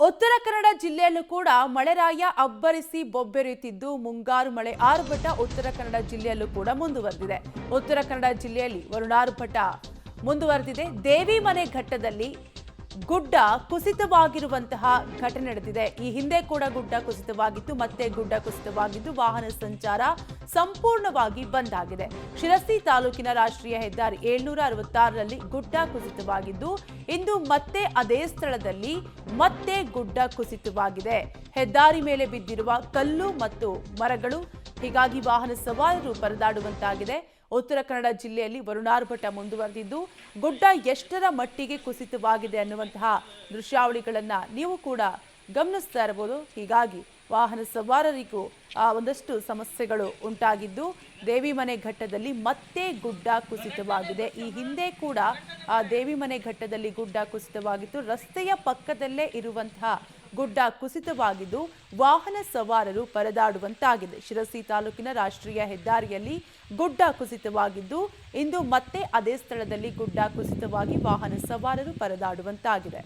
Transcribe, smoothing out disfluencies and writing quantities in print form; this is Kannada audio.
ಉತ್ತರ ಕನ್ನಡ ಜಿಲ್ಲೆಯಲ್ಲೂ ಕೂಡ ಮಳೆರಾಯ ಅಬ್ಬರಿಸಿ ಬೊಬ್ಬೆರೆಯುತ್ತಿದ್ದು ಮುಂಗಾರು ಮಳೆ ಆರ್ಭಟ ಉತ್ತರ ಕನ್ನಡ ಜಿಲ್ಲೆಯಲ್ಲೂ ಕೂಡ ಮುಂದುವರೆದಿದೆ. ಉತ್ತರ ಕನ್ನಡ ಜಿಲ್ಲೆಯಲ್ಲಿ ವರುಣಾರ್ಭಟ ಮುಂದುವರೆದಿದೆ. ದೇವಿಮನೆ ಘಟ್ಟದಲ್ಲಿ ಗುಡ್ಡ ಕುಸಿತವಾಗಿರುವಂತಹ ಘಟನೆ ನಡೆದಿದೆ. ಈ ಹಿಂದೆ ಕೂಡ ಗುಡ್ಡ ಕುಸಿತವಾಗಿತ್ತು, ಮತ್ತೆ ಗುಡ್ಡ ಕುಸಿತವಾಗಿದ್ದು ವಾಹನ ಸಂಚಾರ ಸಂಪೂರ್ಣವಾಗಿ ಬಂದ್ ಆಗಿದೆ. ಶಿರಸಿ ತಾಲೂಕಿನ ರಾಷ್ಟ್ರೀಯ ಹೆದ್ದಾರಿ 766ರಲ್ಲಿ ಗುಡ್ಡ ಕುಸಿತವಾಗಿದ್ದು ಇಂದು ಮತ್ತೆ ಅದೇ ಸ್ಥಳದಲ್ಲಿ ಮತ್ತೆ ಗುಡ್ಡ ಕುಸಿತವಾಗಿದೆ. ಹೆದ್ದಾರಿ ಮೇಲೆ ಬಿದ್ದಿರುವ ಕಲ್ಲು ಮತ್ತು ಮರಗಳು ಹೀಗಾಗಿ ವಾಹನ ಸವಾರರು ಪರದಾಡುವಂತಾಗಿದೆ. ಉತ್ತರ ಕನ್ನಡ ಜಿಲ್ಲೆಯಲ್ಲಿ ವರುಣಾರ್ಭಟ ಮುಂದುವರೆದಿದ್ದು ಗುಡ್ಡ ಎಷ್ಟರ ಮಟ್ಟಿಗೆ ಕುಸಿತವಾಗಿದೆ ಅನ್ನುವಂತಹ ದೃಶ್ಯಾವಳಿಗಳನ್ನ ನೀವು ಕೂಡ ಗಮನಿಸ್ತಾ ಇರಬಹುದು. ಹೀಗಾಗಿ ವಾಹನ ಸವಾರರಿಗೂ ಒಂದಷ್ಟು ಸಮಸ್ಯೆಗಳು ಉಂಟಾಗಿದ್ದು ದೇವಿಮನೆ ಘಟ್ಟದಲ್ಲಿ ಮತ್ತೆ ಗುಡ್ಡ ಕುಸಿತವಾಗಿದೆ. ಈ ಹಿಂದೆ ಕೂಡ ದೇವಿಮನೆ ಘಟ್ಟದಲ್ಲಿ ಗುಡ್ಡ ಕುಸಿತವಾಗಿತ್ತು. ರಸ್ತೆಯ ಪಕ್ಕದಲ್ಲೇ ಇರುವಂತಹ ಗುಡ್ಡ ಕುಸಿತವಾಗಿದ್ದು ವಾಹನ ಸವಾರರು ಪರದಾಡುವಂತಾಗಿದೆ. ಶಿರಸಿ ತಾಲೂಕಿನ ರಾಷ್ಟ್ರೀಯ ಹೆದ್ದಾರಿಯಲ್ಲಿ ಗುಡ್ಡ ಕುಸಿತವಾಗಿದ್ದು ಇಂದು ಮತ್ತೆ ಅದೇ ಸ್ಥಳದಲ್ಲಿ ಗುಡ್ಡ ಕುಸಿತವಾಗಿ ವಾಹನ ಸವಾರರು ಪರದಾಡುವಂತಾಗಿದೆ.